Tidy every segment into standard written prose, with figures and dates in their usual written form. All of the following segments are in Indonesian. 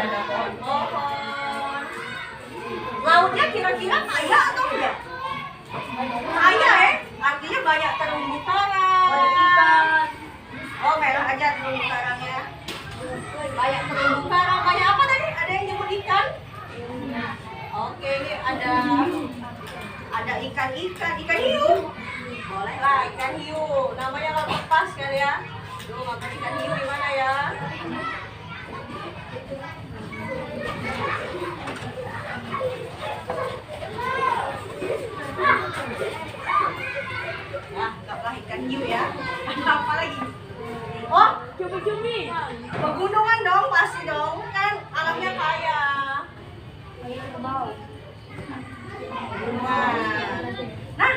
ada pohon-pohon. Lautnya kira-kira kaya atau enggak? Kaya artinya banyak terumbu karang. Oh, merah aja terumbu karangnya. Banyak terumbu karang. Banyak apa tadi? Ada yang nyebut ikan? Oke, ini ada ikan hiu. Boleh lah, ikan hiu. Namanya nggak lepas kali ya. Tuh, makan ikan hiu di mana ya? Nah, anggaplah ikan hiu ya. Ada apa lagi? Oh, Cumi-cumi. pegunungan dong, pasti dong. Kan alamnya kaya. Nah,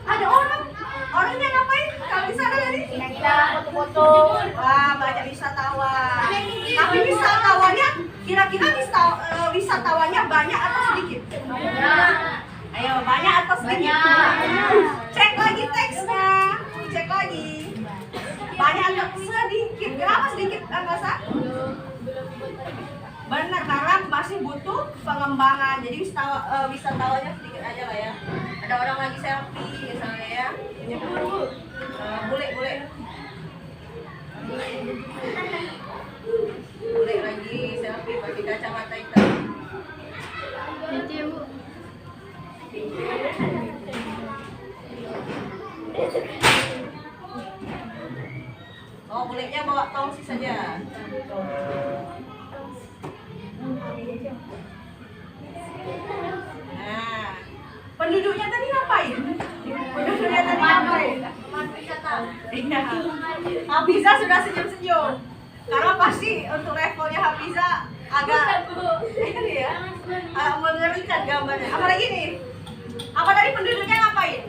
ada orang. Orangnya ngapain? Kalau di sana tadi? Kita foto-foto. Wah, banyak wisatawan. Tapi wisatawannya, kira-kira wisatawannya banyak atau sedikit? Banyak. Ayo, banyak atau sedikit? Banyak. Cek lagi teksnya. Cek lagi. Banyak atau sedikit? Kenapa sedikit, Angkasa? Benar, karena masih butuh pengembangan. Jadi wisatawannya sedikit aja lah ya. Ada orang lagi selfie misalnya ya. Boleh. Boleh lagi selfie pakai kacamata hitam. Oh, bolehnya bawa tongsis saja. Nah, penduduknya tadi ngapain? Penduduknya tadi ngapain? Iya. Hafiza sudah senyum-senyum. Karena pasti untuk levelnya Hafiza agak ini ya, agak mengerikan gambarnya. Apalagi nih? Apa tadi penduduknya ngapain?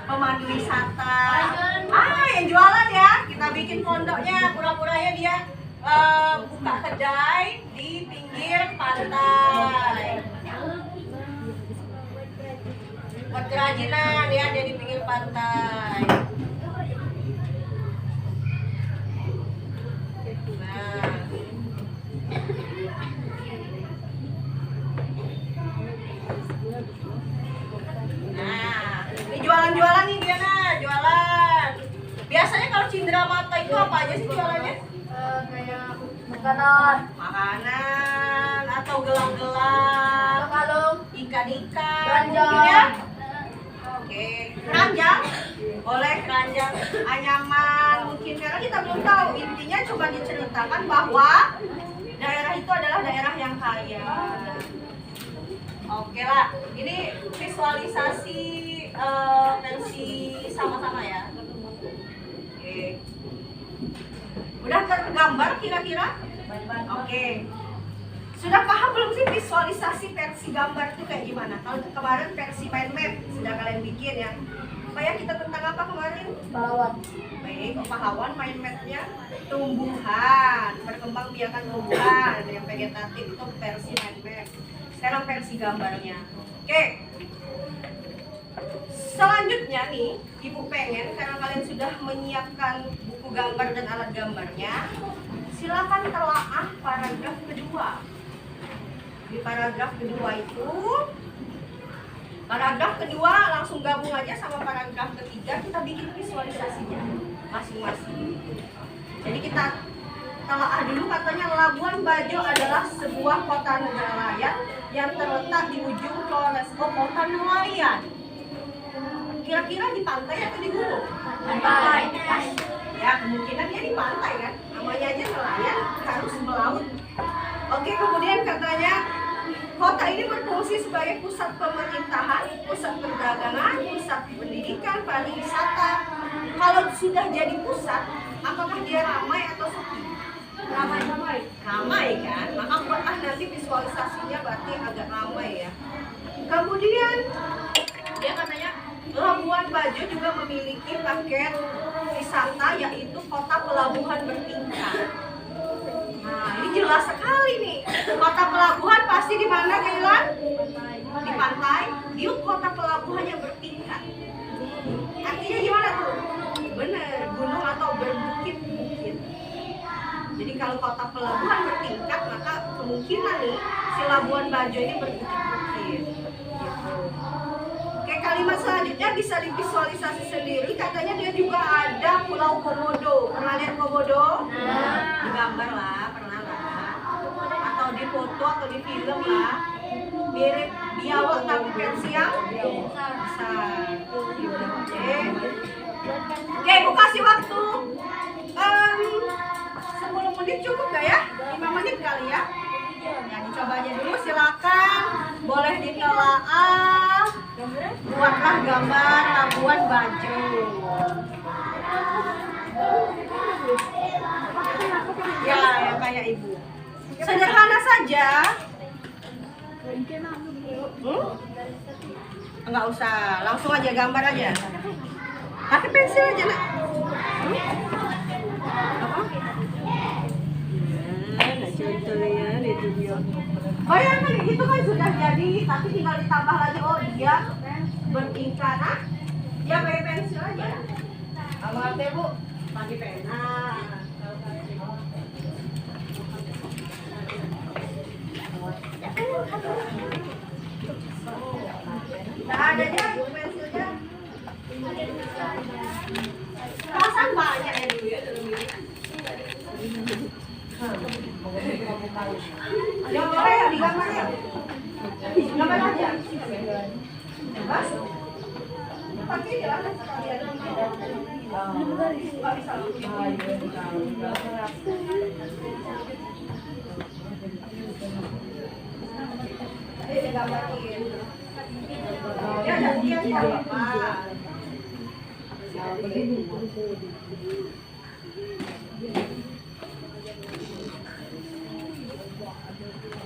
Pemandu wisata. Yang jualan ya. Kita bikin pondoknya, pura-puranya dia buka kedai di pinggir pantai. Buat kerajinan ya, dia di pinggir pantai. Nah, ini jualan-jualan nih dia jualan. Biasanya kalau cindera mata itu apa aja sih jualannya? Kayak makanan Atau gelang-gelang, kalung, ikan-ikan, keranjang. mungkin ya? Oke, keranjang, boleh keranjang, anyaman, mungkin karena kita belum tahu. Intinya cuma diceritakan bahwa daerah itu adalah daerah yang kaya. Oke lah, ini visualisasi versi sama-sama ya. Oke. Udah tergambar kira-kira? Oke. Sudah paham belum sih visualisasi versi gambar itu kayak gimana? Kalau kemarin versi mind map sudah kalian bikin ya. Kayak kita tentang apa kemarin? pahlawan. Baik, pahlawan mind mapnya tumbuhan, berkembang biakan tumbuhan, ada yang vegetatif itu versi mind map. Sekarang versi gambarnya. Oke. Selanjutnya nih, Ibu pengen karena kalian sudah menyiapkan buku gambar dan alat gambarnya, silakan telaah paragraf kedua. Di paragraf kedua itu, paragraf kedua langsung gabung aja sama paragraf ketiga, kita bikin visualisasinya masing-masing. Jadi kita telaah dulu, katanya Labuan Bajo adalah sebuah kota nelayan yang terletak di ujung Flores. Kota nelayan. Kira-kira di pantai atau di gunung? Pantai. Ya, kemungkinan dia di pantai kan. Namanya aja nelayan, harus melaut. Oke, kemudian katanya kota ini berfungsi sebagai pusat pemerintahan, pusat perdagangan, pusat pendidikan, pariwisata. Kalau sudah jadi pusat, apakah dia ramai atau sepi? Ramai kan? Maka buatlah nanti visualisasinya berarti agak ramai ya. Kemudian dia katanya Labuan Bajo juga memiliki paket wisata yaitu kota pelabuhan bertingkat. Nah, ini jelas sekali nih. Kota pelabuhan pasti di mana, Kailan? Di pantai. Dia kota pelabuhan yang bertingkat. Artinya gimana tuh? Bener, gunung atau berbukit-bukit. Jadi kalau kota pelabuhan bertingkat, maka kemungkinan nih si Labuan Bajo ini berbukit-bukit. Gitu. Oke, kalimat selanjutnya bisa divisualisasi sendiri. Katanya dia juga ada Pulau Komodo. Pernah lihat Komodo? Digambar lah, pernah lah. Atau di foto atau di film lah. Mirip biawak tapi versi yang besar. Oke, Bu kasih waktu 10 menit cukup gak ya? 5 menit kali ya? Ya, dicoba aja dulu, silakan. Boleh ditelaah. Buatlah gambar Labuan Bajo. Ya, ya kayak ibu. Sederhana saja. Enggak usah, langsung aja gambar aja. Pakai pensil aja, Nak. Apa? Nah, contohnya itu dia. Oh ya, kan itu kan sudah jadi, tapi tinggal ditambah lagi. Oh, dia bertingkat. Nah, ya pakai pensil aja. Awal teh, Bu, pakai pena. Nah, ada aja pensilnya. Perasaan banyak ya dulu ya dalam ini. Yang boleh ya digambar ya. Gambar aja. Bebas. Pakai ya sekalian. Nggak bisa. Gambarin. Ya, gantian apa?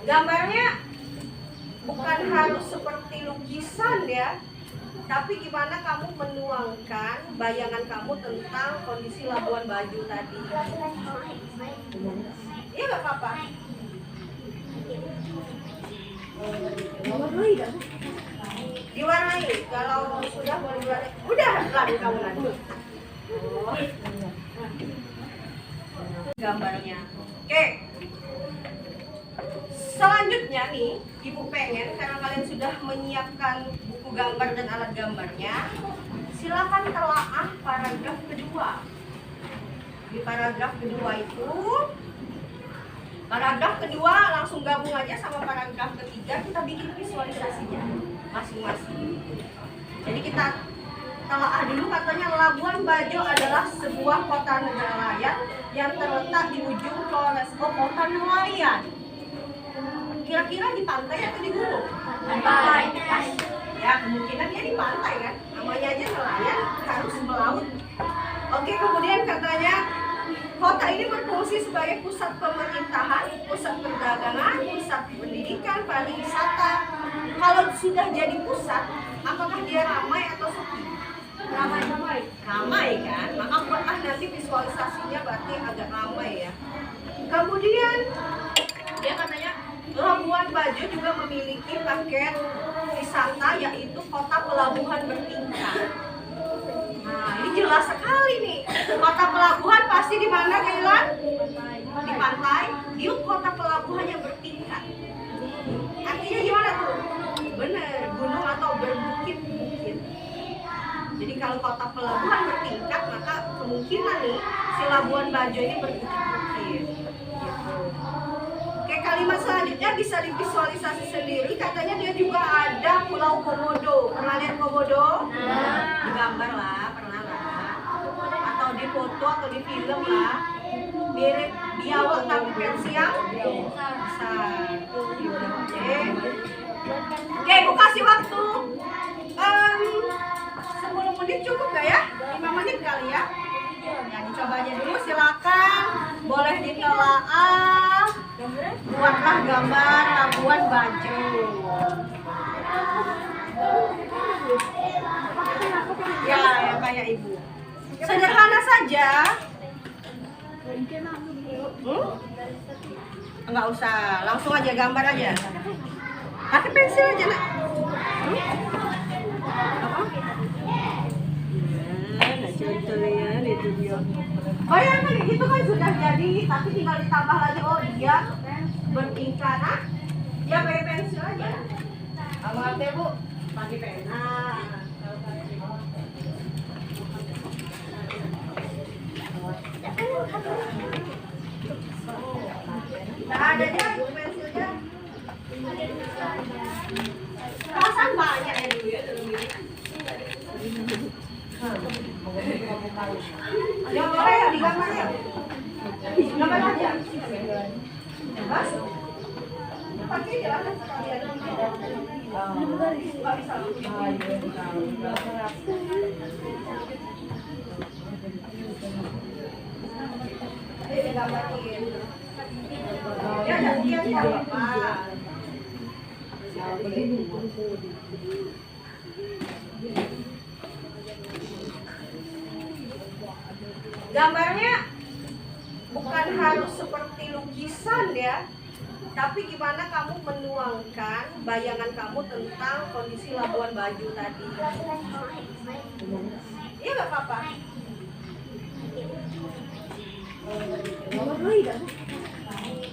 Gambarnya bukan harus seperti lukisan ya, tapi gimana kamu menuangkan bayangan kamu tentang kondisi Labuan Bajo tadi. Iya nggak apa-apa. Diwarnai, kalau sudah boleh diwarnai. Udah lagi kamu lagi. Gambarnya. Oke. Selanjutnya nih, Ibu pengen karena kalian sudah menyiapkan buku gambar dan alat gambarnya, silakan telaah paragraf kedua. Di paragraf kedua itu, paragraf kedua langsung gabung aja sama paragraf ketiga, kita bikin visualisasinya masing-masing. Jadi kita telaah dulu, katanya Labuan Bajo adalah sebuah kota nelayan yang terletak di ujung Flores. Oh, kota nelayan. Kira-kira di pantai atau di gunung? Pantai. Ya, kemungkinan dia di pantai kan. Namanya aja nelayan, harus melaut. Oke, kemudian katanya kota ini berfungsi sebagai pusat pemerintahan, pusat perdagangan, pusat pendidikan, pariwisata. Kalau sudah jadi pusat, apakah dia ramai atau sepi? Ramai. Ramai kan? Maka buatlah nanti visualisasinya berarti agak ramai ya. Kemudian dia katanya Labuan Bajo juga memiliki paket wisata yaitu kota pelabuhan bertingkat. Nah, ini jelas sekali nih. Kota pelabuhan pasti di mana, Kailan? Di pantai. Dia kota pelabuhan yang bertingkat. Artinya gimana tuh? Bener, gunung atau berbukit-bukit. Jadi kalau kota pelabuhan bertingkat, maka kemungkinan nih si Labuan Bajo ini berbukit-bukit. Gitu. Oke, kalimat selanjutnya bisa divisualisasi sendiri. Katanya dia juga ada Pulau Komodo. Pernah lihat Komodo? Digambar lah, pernah lah. Atau di foto atau di film lah. Mirip biawak tapi versi yang besar. Oke, Bu kasih waktu 10 menit cukup gak ya? 5 menit kali ya? Ya, dicoba aja dulu, silakan. Boleh ditelaah. Buatlah gambar Labuan Bajo. Ya, ya kayak ibu. Sederhana saja. Enggak usah, langsung aja gambar aja. Pakai pensil aja, Nak. Apa? Nah, contohnya Bayangkan itu kan sudah jadi, tapi tinggal ditambah lagi. Oh dia bertingkah, nah dia pakai pensil aja. Kalau ate bu pakai pena. Nah ada dia bu pensilnya. Perasaan banyak ya dulu ya dalam ini. Ya boleh ya digambar ya. Gambar aja. Mas, pakai jalan sekalian. Nggak bisa. Ayo gambarin. Ya gantian ya Bapak. Gambarnya bukan harus seperti lukisan ya, tapi gimana kamu menuangkan bayangan kamu tentang kondisi Labuan Bajo tadi. Iya nggak apa-apa.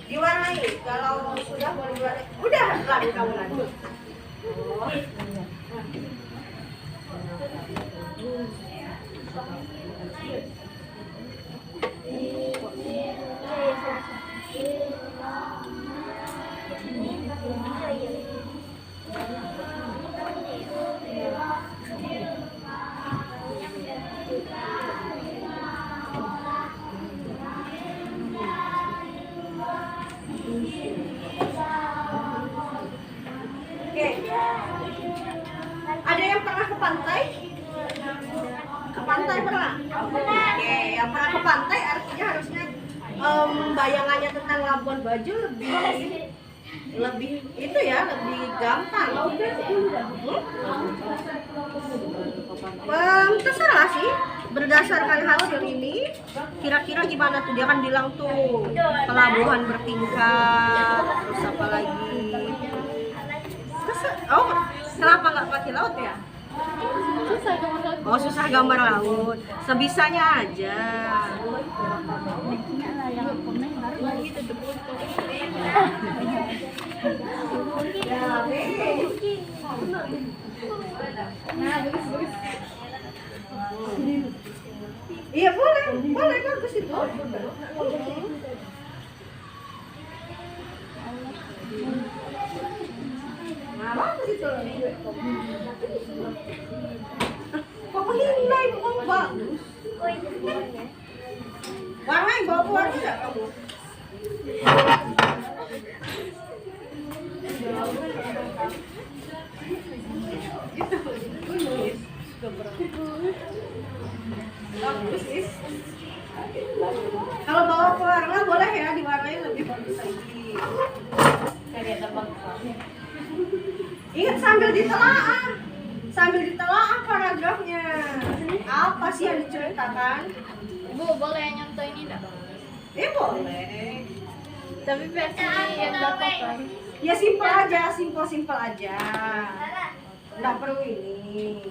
Diwarnai, kalau sudah boleh diwarnai. Udah lari kamu lagi. Oke. Ada yang pernah ke pantai? Ke pantai pernah? Oke, yang pernah ke pantai artinya harusnya bayangannya tentang Labuan Bajo lebih itu ya, lebih gampang. Terserah sih, berdasarkan hasil ini kira-kira gimana tuh, dia kan bilang tuh pelabuhan bertingkat, terus apa lagi. Oh, kenapa nggak pakai laut ya? Oh, susah gambar laut. Sebisanya aja. Iya boleh, boleh bagus itu. Nah, bagus itu. Kok menghindai bukan bagus? Warna yang bawa keluar tidak kamu? Bagus is. Kalau bawa ke warna boleh ya, diwarnai lebih bagus lagi. Ingat sambil ditelaah paragrafnya. Apa sih yang diceritakan? Bu, boleh nyontoh ini enggak? Boleh. Tapi versi yang dapat. Ya simpel aja, simpel aja. Nggak perlu ini.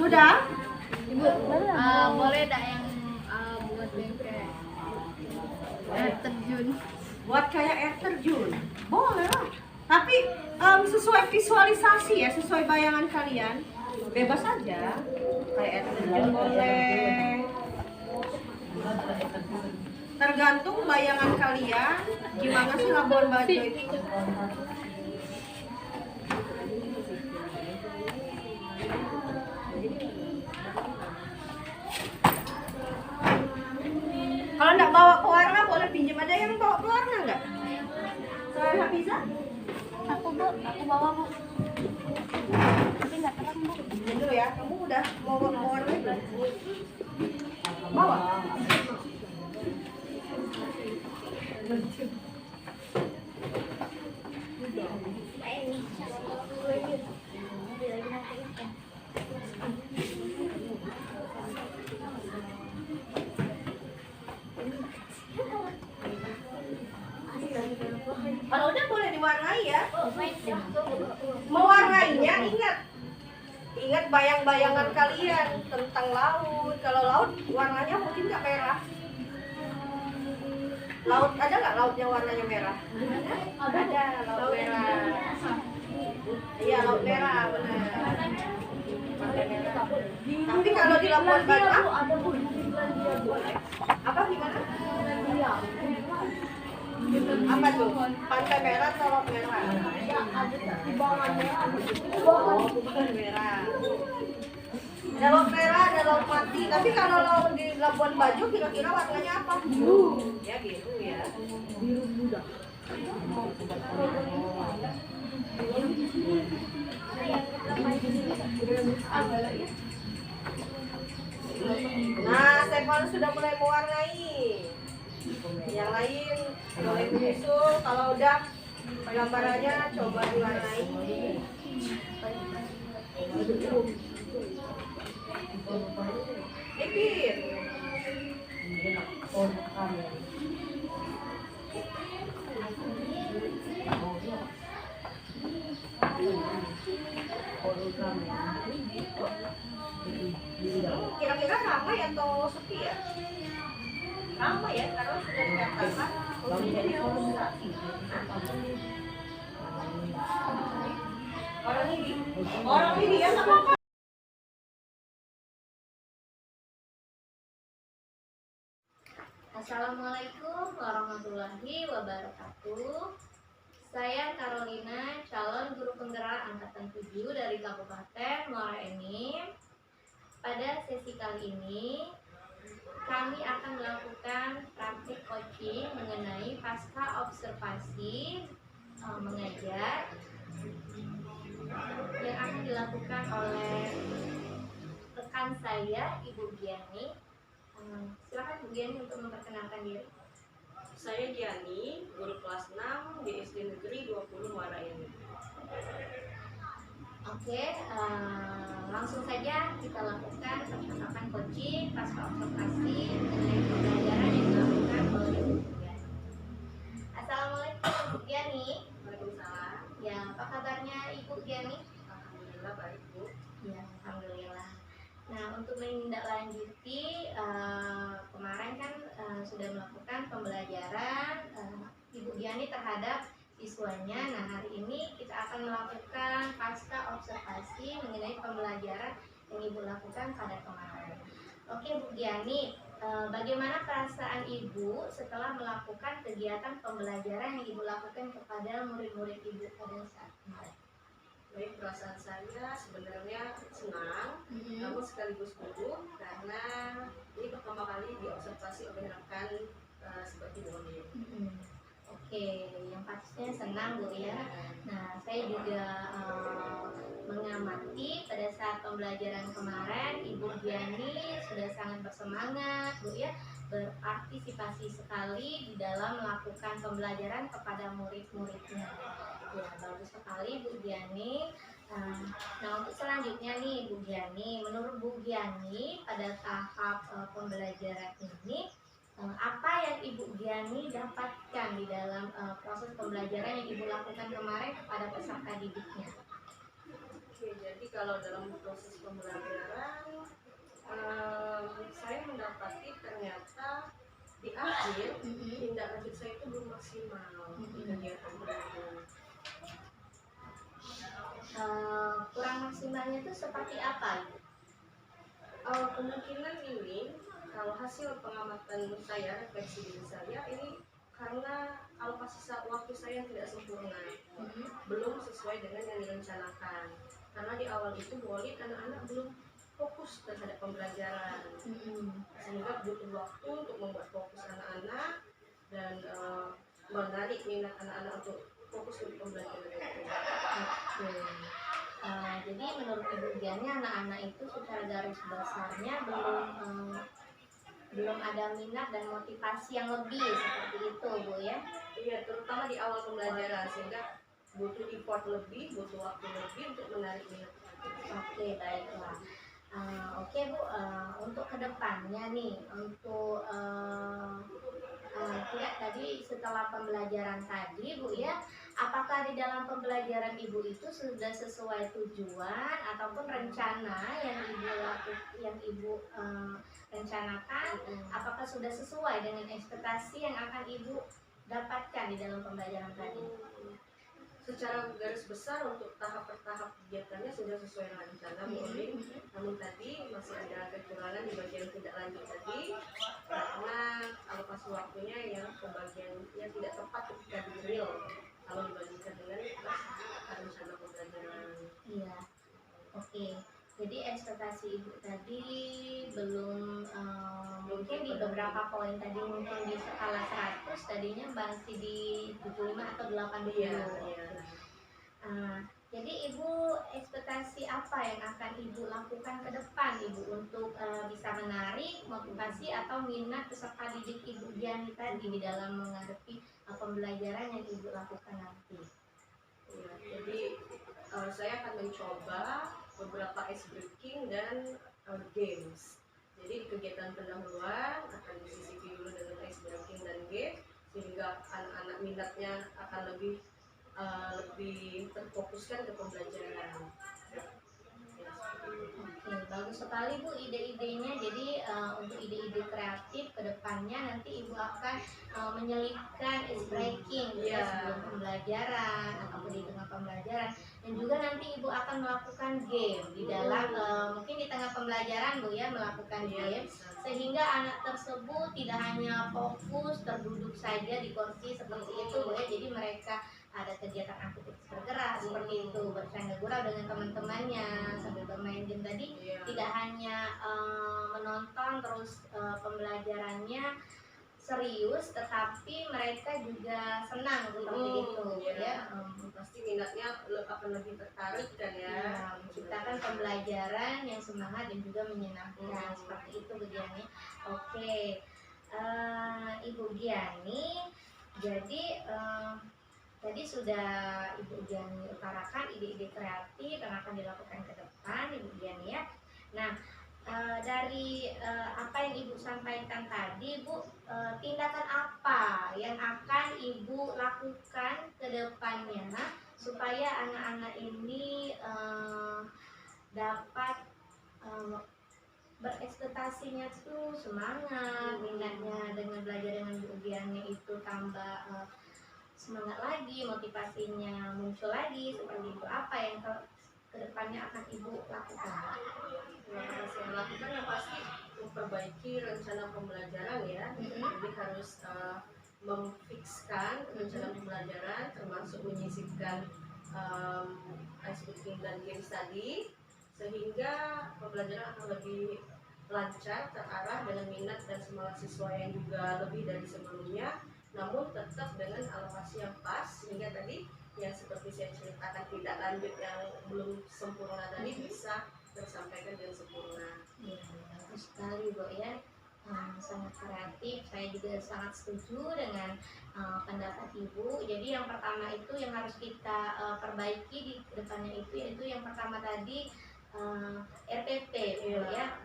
Sudah? Ibu, boleh tak yang buat kayak air terjun? Buat kayak air terjun? Boleh lah. Tapi sesuai visualisasi ya, sesuai bayangan kalian. Bebas aja. Kayak air terjun boleh. Tergantung bayangan kalian gimana sih Labuan Bajo itu. Kalau nggak bawa pewarna boleh pinjam, ada yang bawa pewarna nggak? Selain Hafiza? Aku bu, aku bawa bu. Tapi nggak terang bu. Pinjam dulu ya, kamu udah mau pewarna belum? Bawa. Kalau udah boleh diwarnai ya. Mewarnainya ingat bayang-bayangan kalian tentang laut. Kalau laut warnanya mungkin nggak merah. Laut ada nggak lautnya warnanya merah? Ada laut merah. Iya laut merah benar. Tapi kalau di Labuan Bajo apa gimana? Apa tuh? Pantai merah atau laut merah? Oh, bukan merah. Ada laut merah, ada laut mati. Tapi kalau laut di Labuan Bajo kira-kira warnanya apa? Biru. Ya biru ya. Biru muda. Nah, Stefan sudah mulai mewarnai. Yang lain boleh menyusul. Kalau udah gambarannya coba diwarnai. Ipin. Kira-kira ramai atau sepi ya? Ramai ya, karena sudah dikatakan jadi orang ini ya sama apa? Assalamualaikum warahmatullahi wabarakatuh. Saya Carolina, calon guru penggerak angkatan 7 dari Kabupaten Muara Enim. Pada sesi kali ini, kami akan melakukan praktik coaching mengenai pasca observasi mengajar yang akan dilakukan oleh rekan saya, Ibu Giani. Silakan Bu Giani untuk memperkenalkan diri. Saya Giani, guru kelas 6 di SD Negeri 20 Muara Enim. Oke, langsung saja kita lakukan percakapan coaching pasca observasi mengenai pembelajaran yang dilakukan oleh Ibu Giani. Assalamualaikum Bu Giani. Waalaikumsalam. Ya, apa kabarnya Ibu Giani? Alhamdulillah baik Bu. Ya, alhamdulillah. Nah, untuk menindaklanjuti kemarin kan sudah melakukan pembelajaran Ibu Giani terhadap siswanya. Nah, hari ini kita akan melakukan pasca observasi mengenai pembelajaran yang Ibu lakukan pada kemarin. Oke, Bu Giani, bagaimana perasaan Ibu setelah melakukan kegiatan pembelajaran yang Ibu lakukan kepada murid-murid Ibu pada saat kemarin? Baik, perasaan saya sebenarnya senang, namun sekaligus gugup karena ini pertama kali diobservasi oleh rekan seperti Boni. Oke, yang pastinya senang Bu ya. Nah, saya juga mengamati pada saat pembelajaran kemarin Ibu Giani sudah sangat bersemangat Bu ya, berpartisipasi sekali di dalam melakukan pembelajaran kepada murid-muridnya. Ya, bagus sekali Bu Giani. Nah, untuk selanjutnya nih Bu Giani, menurut Bu Giani pada tahap pembelajaran ini apa yang Ibu Giani dapatkan di dalam proses pembelajaran yang Ibu lakukan kemarin kepada peserta didiknya? Oke, jadi kalau dalam proses pembelajaran saya mendapati ternyata di akhir tindak lanjut saya itu belum maksimal di kegiatan belajar. Kurang maksimalnya itu seperti apa? Kemungkinan ini kalau hasil pengamatan saya, refleksi diri saya ini karena alokasi waktu saya tidak sempurna, belum sesuai dengan yang direncanakan. Karena di awal itu boleh anak-anak belum fokus terhadap pembelajaran, sehingga butuh waktu untuk membuat fokus anak-anak dan menarik minat anak-anak untuk fokus untuk pembelajaran itu. Jadi menurut Ibu Giani anak-anak itu secara garis besarnya belum ada minat dan motivasi yang lebih seperti itu Bu ya? Iya, terutama di awal pembelajaran sehingga butuh effort lebih, butuh waktu lebih untuk menarik minat. Oke, baiklah. Oke Bu, untuk kedepannya nih, untuk tidak tadi setelah pembelajaran tadi Bu ya, apakah di dalam pembelajaran Ibu itu sudah sesuai tujuan ataupun rencana yang Ibu rencanakan, apakah sudah sesuai dengan ekspektasi yang akan Ibu dapatkan di dalam pembelajaran tadi? Secara garis besar untuk tahap per tahap kegiatannya sudah sesuai dengan rencana Bu Olin. Namun tadi masih ada kekurangan di bagian tindak lanjut tadi karena alokasi waktunya yang pembagiannya tidak tepat ketika di real kalau dibandingkan dengan rencana pembelajaran. Iya, oke. Jadi ekspektasi Ibu tadi belum mungkin di beberapa poin tadi mungkin di skala 100 tadinya masih di 75 atau 80. Iya. Jadi Ibu ekspektasi apa yang akan Ibu lakukan ke depan Ibu untuk bisa menarik motivasi atau minat peserta didik Ibu Diani tadi di dalam menghadapi pembelajaran yang Ibu lakukan nanti? Ya, jadi saya akan mencoba beberapa ice breaking dan games. Jadi di kegiatan pendahuluan akan disisipi dulu dengan ice breaking dan game sehingga anak-anak minatnya akan lebih terfokuskan ke pembelajaran. Oke, bagus sekali Bu ide-idenya. Jadi untuk ide-ide kreatif ke depannya nanti Ibu akan menyelipkan ice breaking ya sebelum pembelajaran ataupun di tengah pembelajaran, dan juga nanti Ibu akan melakukan game di dalam mungkin di tengah pembelajaran Bu ya, melakukan game sehingga anak tersebut tidak hanya fokus terduduk saja di kursi seperti itu Bu ya. Jadi mereka ada kegiatan aktivitas bergerak seperti itu, bercanda gurau dengan teman-temannya sambil bermain game tadi. Tidak hanya menonton terus pembelajarannya serius, tetapi mereka juga senang seperti itu ya. Pasti minatnya akan lebih tertarik kan ya. Menciptakan pembelajaran yang semangat dan juga menyenangkan seperti itu Bu Diani. Oke, Ibu Diani, jadi tadi sudah Ibu Diani utarakan ide-ide kreatif yang akan dilakukan ke depan Ibu Diani ya. Nah, dari apa yang Ibu sampaikan tadi Bu, tindakan apa yang akan Ibu lakukan ke depannya supaya anak-anak ini dapat berekspektasinya tuh semangat, minatnya dengan belajar dengan Bu Diani itu tambah semangat lagi, motivasinya muncul lagi seperti itu. Apa yang ke depannya akan Ibu lakukan? Yang akan saya lakukan yang pasti memperbaiki rencana pembelajaran ya. Jadi harus memfikskan rencana pembelajaran termasuk menyisipkan ice breaking dan games tadi sehingga pembelajaran akan lebih lancar, terarah dengan minat dan semangat siswa yang juga lebih dari sebelumnya, namun tetap dengan alokasi yang pas sehingga tadi yang seperti saya ceritakan tidak lanjut yang belum sempurna tadi bisa tersampaikan dengan sempurna. Ya, bagus sekali Bu ya, sangat kreatif. Saya juga sangat setuju dengan pendapat Ibu. Jadi yang pertama itu yang harus kita perbaiki di depannya itu yaitu yang pertama tadi RTP Bu ya.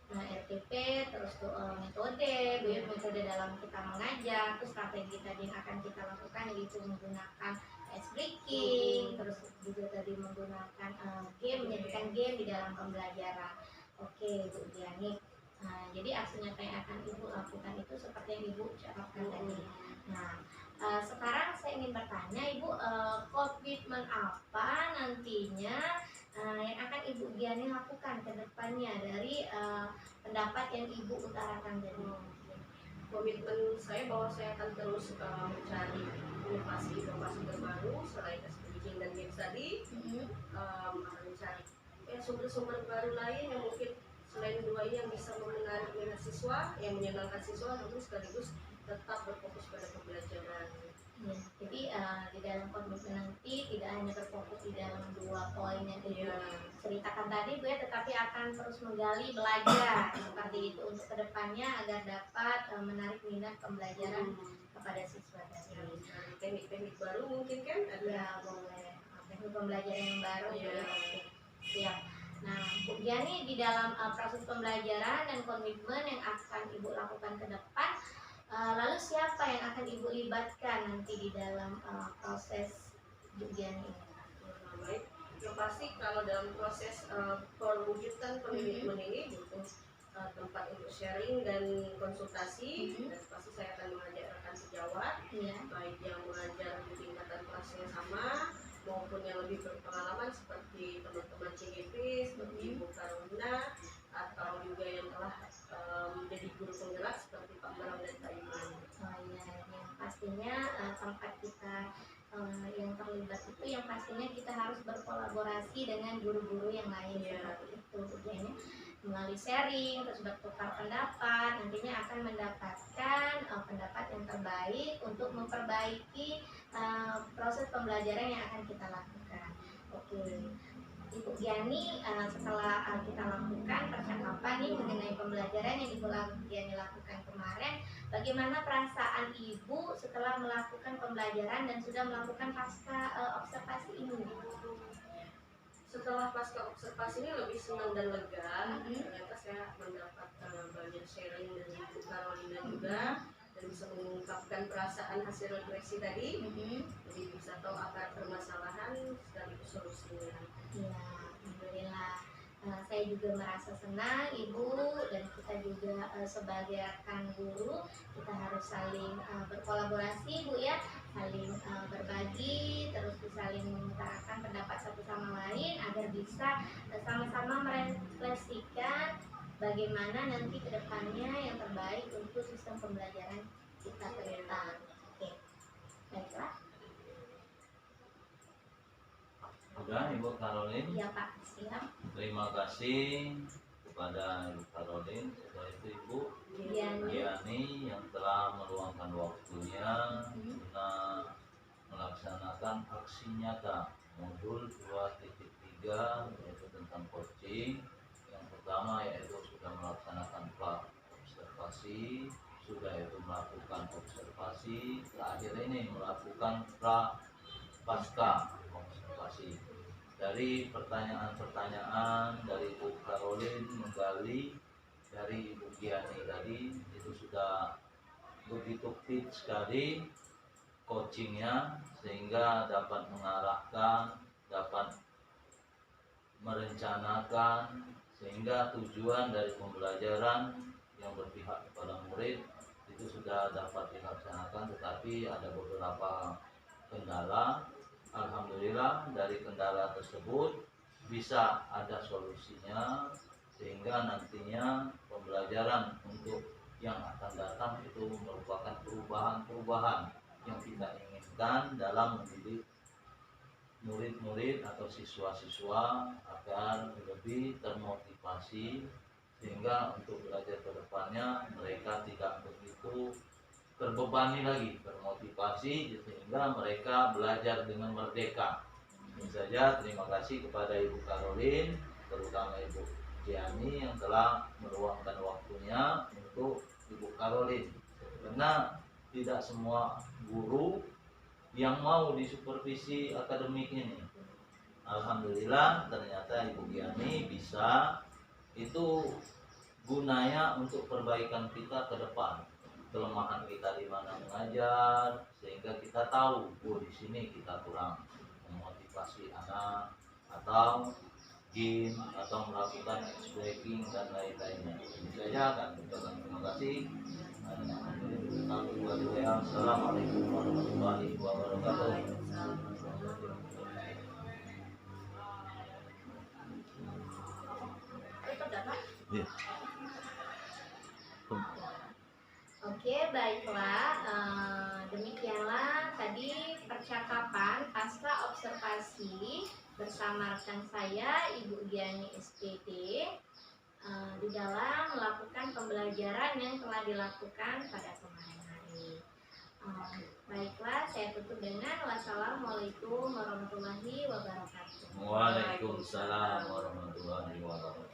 Nah, RTP terus tuh metode Bu ya, metode dalam kita mengajar, terus strategi tadi yang akan kita lakukan yaitu menggunakan ice breaking, terus juga tadi menggunakan game, menjadikan game di dalam pembelajaran. Oke Bu Diani, jadi aksi nyata yang akan Ibu lakukan itu seperti yang Ibu ucapkan tadi. Nah, sekarang saya ingin bertanya Ibu, komitmen apa nantinya yang akan Ibu Diani lakukan ke depannya dari pendapat yang Ibu utarakan tadi? Komitmen saya bahwa saya akan terus mencari inovasi terbaru selain speaking dan games tadi, akan mencari sumber-sumber baru lain yang mungkin selain dua ini yang bisa menarik minat siswa, yang menyenangkan siswa, namun sekaligus tetap berfokus pada pembelajaran. Ya, jadi di dalam komitmen nanti tidak hanya berfokus di dalam dua poin yang Ibu ceritakan tadi Bu ya, tetapi akan terus menggali belajar seperti itu untuk kedepannya agar dapat menarik minat pembelajaran kepada siswa tadi. Teknik-teknik baru mungkin kan ada? Ya boleh, teknik pembelajaran yang baru Ya. Siap. Nah Bu Diani, di dalam proses pembelajaran dan komitmen yang akan Ibu lakukan ke depan, Lalu siapa yang akan Ibu libatkan nanti di dalam proses ujian ini? Baik, yang pasti kalau dalam proses perwujudan komitmen ini butuh tempat untuk sharing dan konsultasi, dan pasti saya akan mengajak rekan sejawat, baik yang mengajar di tingkatan kelas yang sama maupun yang lebih berpengalaman seperti teman-teman CGP, seperti Ibu Karolina, atau juga yang telah menjadi guru penggerak seperti Pak Bram dan Pak Iman. Oh iya, yang pastinya tempat kita yang terlibat itu yang pastinya kita harus berkolaborasi dengan guru-guru yang lain seperti itu. Tujuannya melalui sharing, terus bertukar pendapat, nantinya akan mendapatkan pendapat yang terbaik untuk memperbaiki proses pembelajaran yang akan kita lakukan. Oke, Ibu Giani, setelah kita lakukan percakapan nih mengenai pembelajaran yang Ibu Giani lakukan kemarin, bagaimana perasaan Ibu setelah melakukan pembelajaran dan sudah melakukan pasca observasi ini? Setelah pasca observasi ini lebih senang dan lega. Ternyata saya mendapat banyak sharing dari Ibu Karolina juga, dan bisa mengungkapkan perasaan hasil refleksi tadi. Jadi bisa tahu akar permasalahan sekaligus solusinya. Ya, alhamdulillah. Saya juga merasa senang Ibu, dan kita juga sebagai rekan guru kita harus saling berkolaborasi Bu ya, saling berbagi, terus saling mengutarakan pendapat satu sama lain agar bisa sama-sama merefleksikan bagaimana nanti kedepannya yang terbaik untuk sistem pembelajaran kita ke depan. Oke, baiklah. Sudah Ibu Karolin? Ya Pak, siap. Terima kasih kepada Ibu Karolin, setelah itu Ibu Giani yang telah meluangkan waktunya guna melaksanakan aksi nyata modul 2.3 yaitu tentang coaching. Yang pertama yaitu sudah melaksanakan observasi, sudah itu melakukan observasi, terakhir ini melakukan pasca observasi. Dari pertanyaan-pertanyaan dari Ibu Karolin menggali dari Ibu Giani tadi itu sudah begitu fit sekali coachingnya, sehingga dapat mengarahkan, dapat merencanakan, sehingga tujuan dari pembelajaran yang berpihak kepada murid itu sudah dapat dilaksanakan. Tetapi ada beberapa kendala. Alhamdulillah dari kendala tersebut bisa ada solusinya, sehingga nantinya pembelajaran untuk yang akan datang itu merupakan perubahan-perubahan yang kita inginkan dalam mendidik murid-murid atau siswa-siswa agar lebih termotivasi, sehingga untuk belajar ke depannya mereka tidak begitu terbebani lagi, termotivasi, sehingga mereka belajar dengan merdeka. Ini saja, terima kasih kepada Ibu Karolin, terutama Ibu Giani yang telah meluangkan waktunya untuk Ibu Karolin, karena tidak semua guru yang mau disupervisi akademik ini. Alhamdulillah ternyata Ibu Giani bisa, itu gunanya untuk perbaikan kita ke depan. Kelemahan kita di mana mengajar, sehingga kita tahu di sini kita kurang memotivasi anak, atau game, atau melakukan breaking dan lain-lainnya. Ini saja kan. Terima kasih. Assalamualaikum warahmatullahi wabarakatuh. Oke, baiklah. Demikianlah tadi percakapan pasca observasi bersama rekan saya Ibu Giani SPD di dalam melakukan pembelajaran yang telah dilakukan pada kemarin hari. Baiklah, saya tutup dengan wassalamualaikum warahmatullahi wabarakatuh. Waalaikumsalam warahmatullahi wabarakatuh.